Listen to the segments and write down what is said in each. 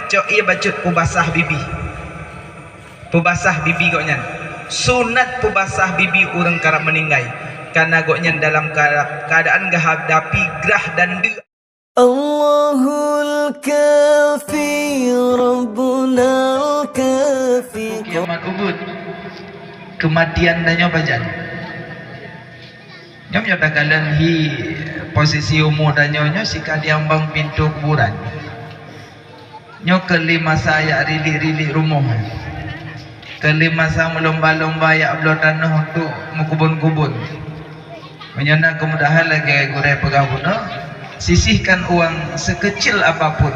cok ia bacut pubasah bibi. Pubasah bibi goknya. Sunat pubasah bibi orang karena meninggal. Karena goknya dalam keadaan menghadapi gerah dan de. Allahul Kafi Rabbuna Al-Kafi. Kiamat ubud. Kematian dan nyobajan. Nyom nyatakan hi posisi umur dan nyonya sika diambang pintu kuburan. Nyo kelima saya rili rumah. Kelima saya melomba-lomba ya ablo tanah untuk mengkubun-kubun. Menyana kemudahan lagi gurai pegawuna. Sisihkan uang sekecil apapun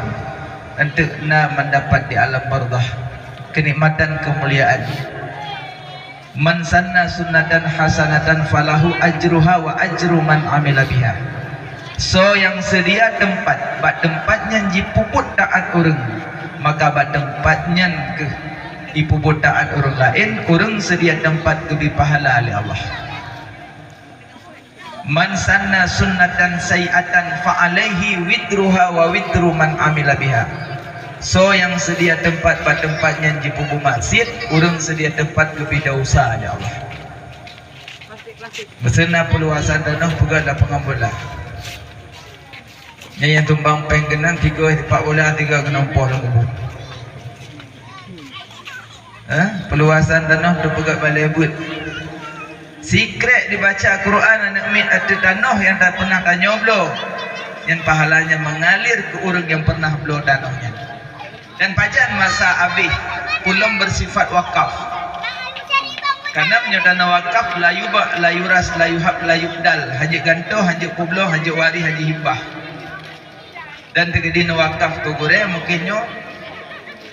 untuk mendapat di alam barzah kenikmatan kemuliaan. Man sanna sunnatan hasanatan falahu ajruha wa ajru man amila biha. So yang sedia tempat, bak tempatnya jipuput taat orang, maka bak tempatnya ke dipuput taat orang lain, orang sedia tempat ke pahala oleh Allah. Man sanna sunnatan sayi'atan fa alaihi witruha wa witru man amila biha. So yang sedia tempat pada tempatnya jipubu maksiat, orang sedia tempat ke dosa ya Allah. Mesena peluasan danau juga ada pengambulan. Yang tumbang penggenang 3 4 bola 3 genompoh lembut. Peluasan danau tu pegat balai but. Secret dibaca Quran anak mit ada tanah yang tak pernah tanya belum, yang pahalanya mengalir ke orang yang pernah belum tanahnya. Dan pajan masa habis pulang bersifat wakaf. Karena punya tanah wakaf layu bak, layu ras, layu hab, layu dal, haji ganto, haji kublo, haji wari, haji hibah. Dan tegedi wakaf tu goreng mungkinnya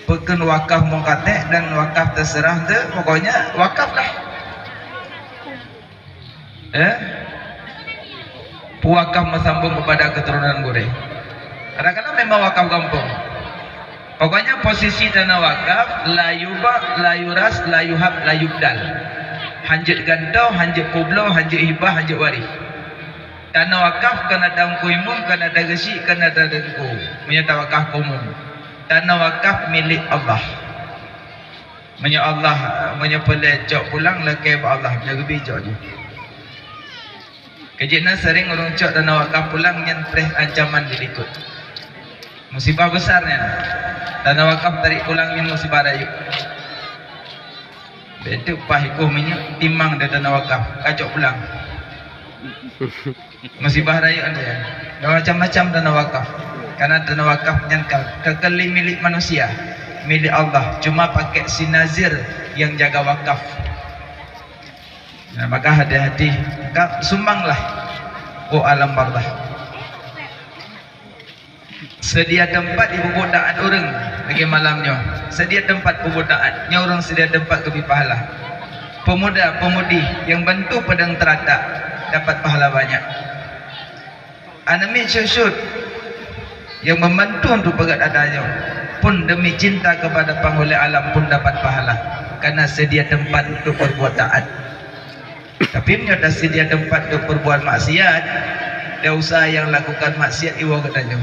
pekan wakaf mengkatek dan wakaf terserah tu, pokoknya wakaf lah. Wakaf mesambung kepada keturunan goreng. Kadang-kadang memang wakaf kampung. Pokoknya posisi tanah wakaf layu bak, layu ras, layu hab, layu dal. Hanjut gantau, hanjut kublo, hanjut hibah, hanjut wari. Tanah wakaf kena ada umum, kena ada gesi, kena ada dengku. Menyata wakaf umum. Tanah wakaf milik Allah. Allah menyepelecok pulang lagi Allah menjaga bijak je. Kejadian sering orang cok tanah wakaf pulang yang preh ancaman dilikut. Musibah besarnya. Tanah wakaf tarik pulang yang musibah rayu. Betul pahikuh minyak timang dari tanah wakaf kacok pulang. Musibah rayu ada ya. Macam-macam tanah wakaf. Karena tanah wakaf yang kekali milik manusia, milik Allah. Cuma pakai sinazir yang jaga wakaf. Nah, maka hati-hati, sumbanglah alam barzah. Sedia tempat ibu taat orang lagi malamnya. Sedia tempat ibu taatnya orang sedia tempat ke pahala. Pemuda-pemudi yang bantu pedang teratak dapat pahala banyak. Anami syusyud yang membantu untuk pegat adanya pun demi cinta kepada penghulu alam pun dapat pahala karena sedia tempat untuk berbuat taat. Tapi menyata sedia tempat untuk berbuat maksiat, dia usaha yang lakukan maksiat iwa katanya.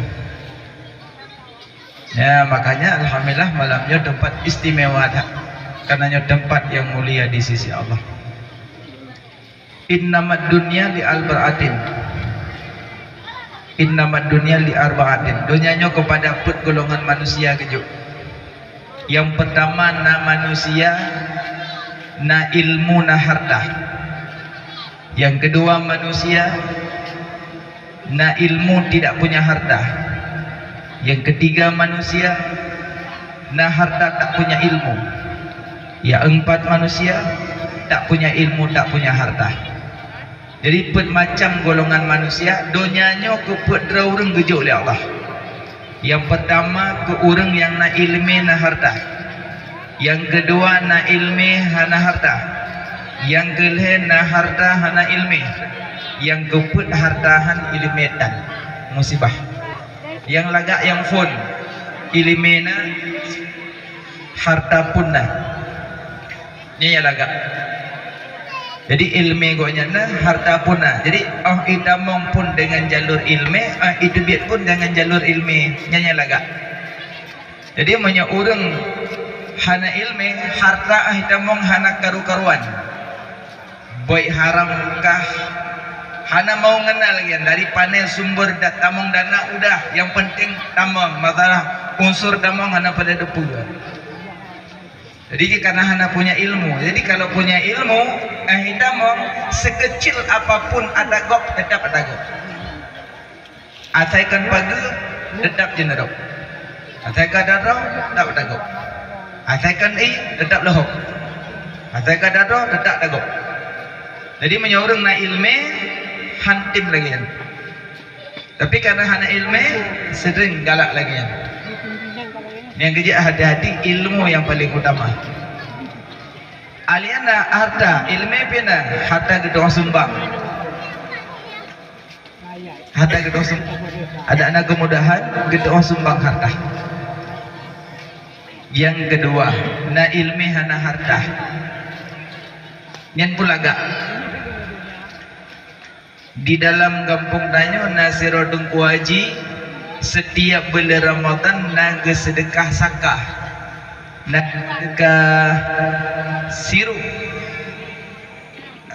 Ya makanya alhamdulillah malamnya tempat istimewa dah, karenanya tempat yang mulia di sisi Allah. Innamad dunya li arba'atin. Innamad dunya li arba'atin. Dunianya kepada put golongan manusia kejuk. Yang pertama na manusia, na ilmu, na harta. Yang kedua manusia, na ilmu tidak punya harta. Yang ketiga manusia, na harta tak punya ilmu. Yang empat manusia, tak punya ilmu, tak punya harta. Jadi put macam golongan manusia, dunianya ke put orang gejuk oleh Allah. Yang pertama ke orang yang na ilmi, na harta. Yang kedua na ilmi, na harta. Yang kelih na harta hana ilmi. Yang keput hartahan ilmetan musibah. Yang lagak yang fun ilmena harta punna. Ini yang lagak. Jadi ilmu gonya na harta punna. Jadi kita pun dengan jalur ilmu, itu biat pun dengan jalur ilmu. Yang lagak. Jadi banyak orang hana ilmu harta hitamong hana karu-karuan baik haramkah hana mau kenal lagi dari panel sumber tamong dana udah yang penting tamong masalah unsur tamong hana pada depu. Jadi karena hana punya ilmu, jadi kalau punya ilmu hitamong sekecil apapun ada gok tetap ada gok. Asaikan pagi tetap jenerok, asaikan darah tetap ada gok, asaikan tetap lohok, asaikan darah tetap ada gok. Jadi menyorong na ilmu hantim lagi kan. Tapi karena hana ilmu sering galak lagi kan. Yang kerja hati-hati ilmu yang paling utama. Aliana harta ilmu pina harta gedong sumbang. Harta gedong sumbang. Ada anak kemudahan gedong sumbang harta. Yang kedua, na ilmu hana harta. Yang pula gak di dalam kampung Tanyo Nasiro Dungku Haji setiap bulan Ramadan naga sedekah sakah, naga sirup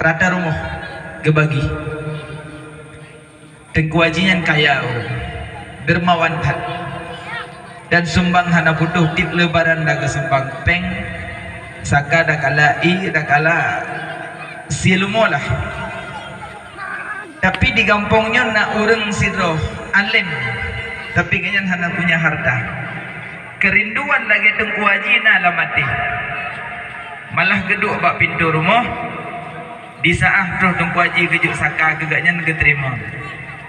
rata rumah gebagi. Dengku Haji yang kaya dermawan hat dan sumbang hana butuh tip lebaran naga sumbang peng saka dakala dakala silumolah. Tapi di kampungnya nak orang siroh alim, tapi kanyan hana punya harta. Kerinduan lagi Tengku Haji na lamati. Malah geduk bak pintu rumah. Di saat roh Tengku Haji kejuk saka gegaknya keterima.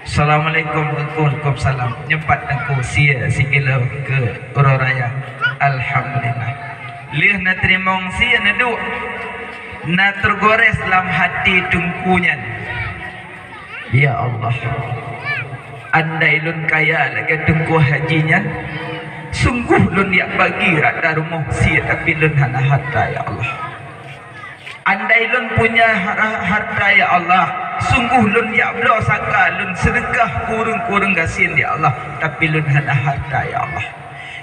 Assalamualaikum Waalaikumsalam. Nyepat Tengku sia sikilo ke Uraraya. Alhamdulillah. Lih na terima sia naduk. Na tergores dalam hati tungkunya. Ya Allah, andai lun kaya lagi Tengku Hajinya, sungguh lun yak bagi rata rumah si tapi lun hana harta ya Allah. Andai lun punya harta ya Allah, sungguh lun yak belo saka lun sedekah kurung-kurung gasin ya Allah, tapi lun hana harta ya Allah.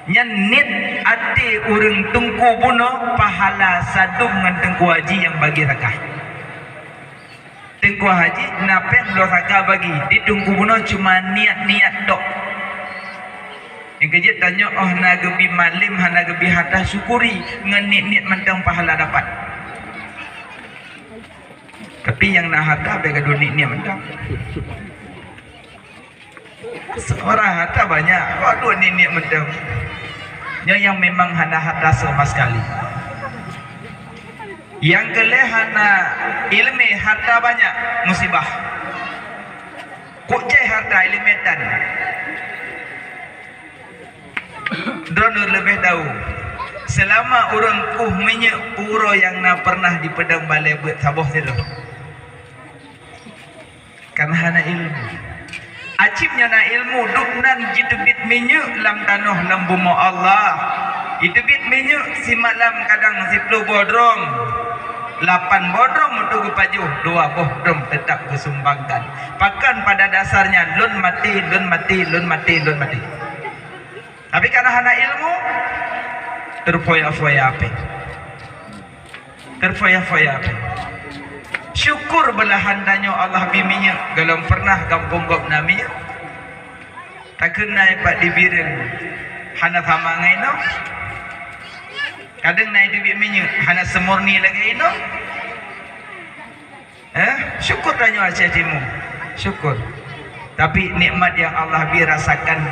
Nyanit ati urang Tengku buno pahala sadung ngan Tengku Haji yang bagi rakah. Tengku Haji napek lo saka bagi di Tengku buno cuma niat-niat tok. Yang kerja tanya oh na gebi malim hana gebi harta syukuri ngan niat-niat mentang pahala dapat. Tapi yang nak harta bega duit niat mentang. Seorang harta banyak, kok duit niat mentang. Yang memang hana harta sama sekali. Yang kelehana ilmu harta banyak musibah. Kok harta ilmetan. Donor lebih tahu. Selama orang minyak puro yang na pernah di pedang balai buat saboh itu. Karena hana ilmu. Acipnya na ilmu duknan jitubit minyak lam tanah lam bumi Allah. Jitubit minyak si malam kadang 10 bodrong. 8 bodrong untuk pajuh, 2 bodrong tetap kesumbangkan. Bahkan pada dasarnya lun mati, lun mati, lun mati, lun mati. Tapi karena hana ilmu terfoya-foya api. Terfoya-foya api. Syukur belahan danyo Allah biminya kalau pernah kampung gop naminya. Tak kena pak dibirin hana sama ngaino. Kadang naik duit minyak hana semurni lagi ini. Syukur tanya asyadimu. Syukur. Tapi nikmat yang Allah rasakan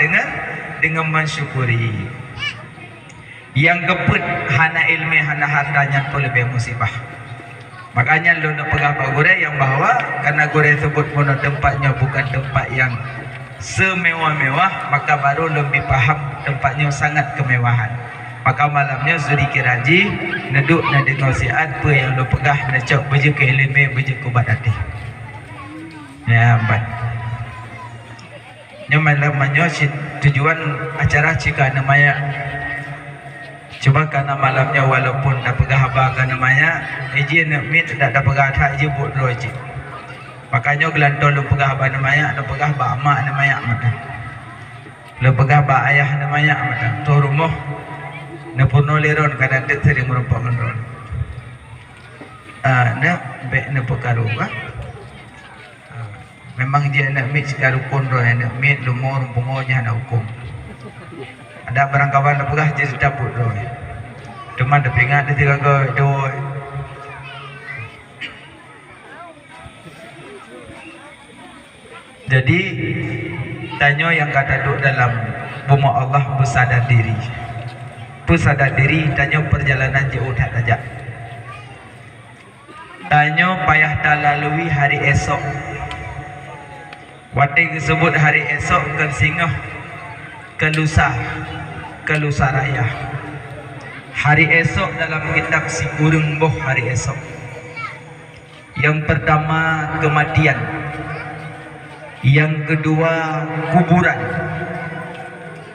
dengan mensyukuri. Yang keput hana ilmu hana hartanya pun lebih musibah. Makanya lu nak pegang Pak Gure yang bahawa karena Gure sebut pun tempatnya bukan tempat yang semewah-mewah, maka baru lebih paham tempatnya sangat kemewahan. Maka malamnya Zurikir Haji neduk na dengar siat apa yang lo pegah na cok baju ke ilmu baju ke badati. Ya ambat. Nya malamnya tujuan acara cika namanya. Cuma karena malamnya walaupun dah pegah abang namanya, izin mit dah pegah tak izin buat roji. Makanya gelantol lo pegah abang namanya, lo pegah ba mak namanya mata. Lo pegah ba ayah namanya mata. Tu rumah Nepurno leron kada tet sering merupakan ron. Nak be ne pekaru ah. Memang dia nak mix karu konro nak mix lumor pungonya nak hukum. Ada barang kawan nak pegah jadi dapur ro. Teman dah pingat dia tiga do. Jadi tanya yang kata duduk dalam bumi Allah bersadar diri. Bersadar diri tanya perjalanan jauh tak tajak. Tanya payah tak lalui hari esok. Waktu disebut hari esok ke singgah ke lusa raya. Hari esok dalam kitab si kurung boh hari esok. Yang pertama kematian. Yang kedua kuburan.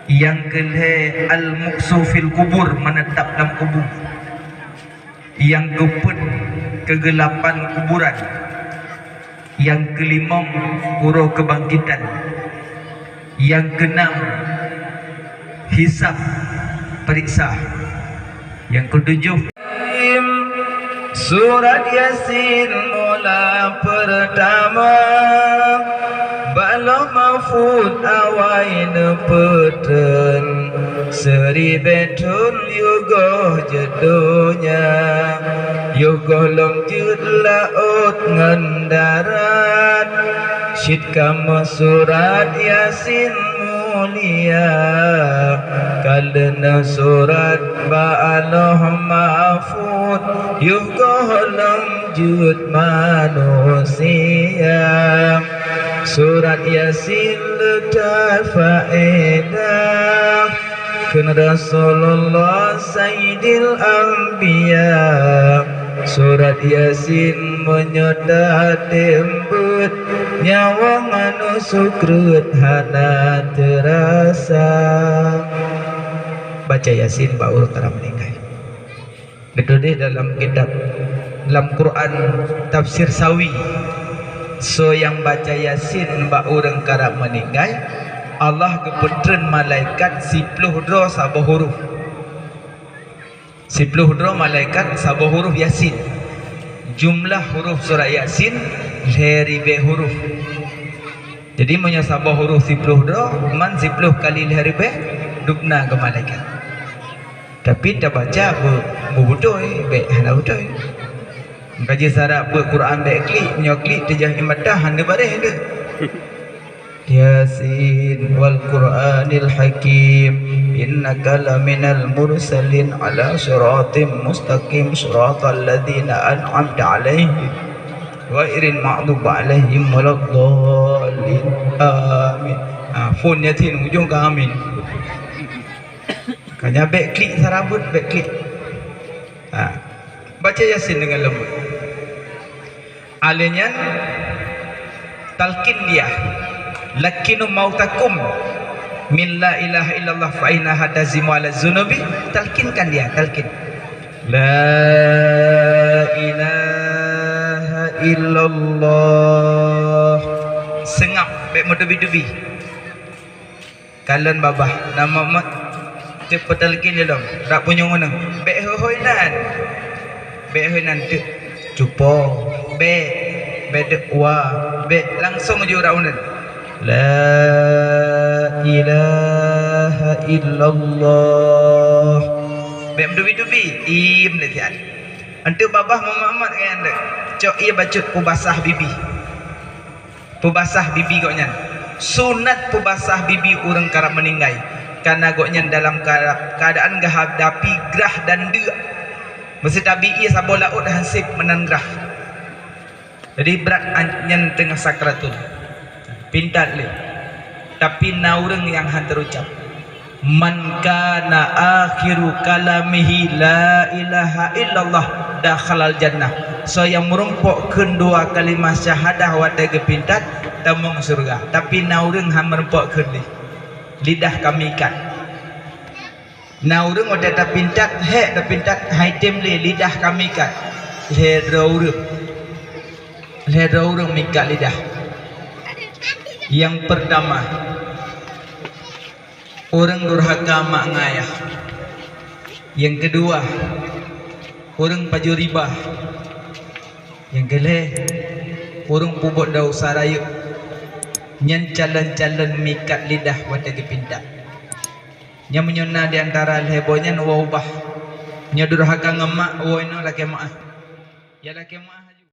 Yang ketiga al-muqsu fil kubur, menetap dalam kubur. Yang keempat kegelapan kuburan. Yang kelima huru kebangkitan. Yang keenam hisab periksa. Yang ketujuh surat Yasin mula pertama. Bala mafud awain peten seri betun yugo jedunya yugo longjut laut ngendarat syit kamu surat Yasin mulia kalena surat ba'aloh mafud yugo longjut manusia. Surat Yasin letak faedah Kun Rasulullah Sayyidil Anbiya. Surat Yasin menyedot tembut nyawa anu sukrut hana terasa. Baca Yasin baul kara meninggal. Itu dalam kitab dalam Quran tafsir Sawi. So yang baca Yasin mbak orang karap meninggal, Allah kepetren malaikat 10 sabah huruf. 10 malaikat sabah huruf Yasin. Jumlah huruf surah Yasin 1000 huruf. Jadi punya sabah huruf 10 man 10 kali 1000 dukna ke malaikat. Tapi tak baca betul be hana betul. Kaji sarap Quran baik klik nyoklik terjah imadah hande bareh dia. Yasin wal Qur'anil Hakim innaka laminal mursalin ala siratim mustaqim siratal ladzina an'amta alaihim ghairil maghdubi alaihim waladdallin. Amin. Phone Yasin ujung ke amin. Kanya baik klik sarabut baik klik. Baca Yasin dengan lembut. Alinyan talqin dia. Lakinu mautakum min la ilaha illallah fa inna hadazimu ala zunubi. Talqinkan dia, talqin. La ilaha illallah. Sengap baik medubi-dubi. Kalian babah nama mat cepat talqin dia dong. Tak punya mana. Baik hoinan. Behenan tu cupo be dekwa be langsung je raunan la ilaha illallah be dubi-dubi im letian antu babah Muhammad kan ande cok ia bacut pubasah bibi koknya sunat pubasah bibi orang karap meninggal karena koknya dalam keadaan menghadapi gerah dan dua. Mesti tabi'i sabol laut hansip menangrah. Jadi berat anyen tengah sakratul. Pintat le. Tapi naureng yang han terucap. Man kana akhiru kalamihi la ilaha illallah dakhalal jannah. So yang merumpok kedua kalimah syahadah wa daga pintat tamung surga. Tapi naureng han merumpok kedli. Lidah kami ikat. Naurung ada pintat he da pintat haitem le lidah kami kat le raurung mikat lidah. Yang pertama orang durhaka mak ngayah Yang kedua, orang paju riba. Yang kelih, orang pubuk dau sarayu. Nyen calon-calon mikat lidah wata gepindak. Nya menyuna di antara lebonya nuwa ubah. Nya durhaka ngemak wo ino laki maah. Ya laki maah.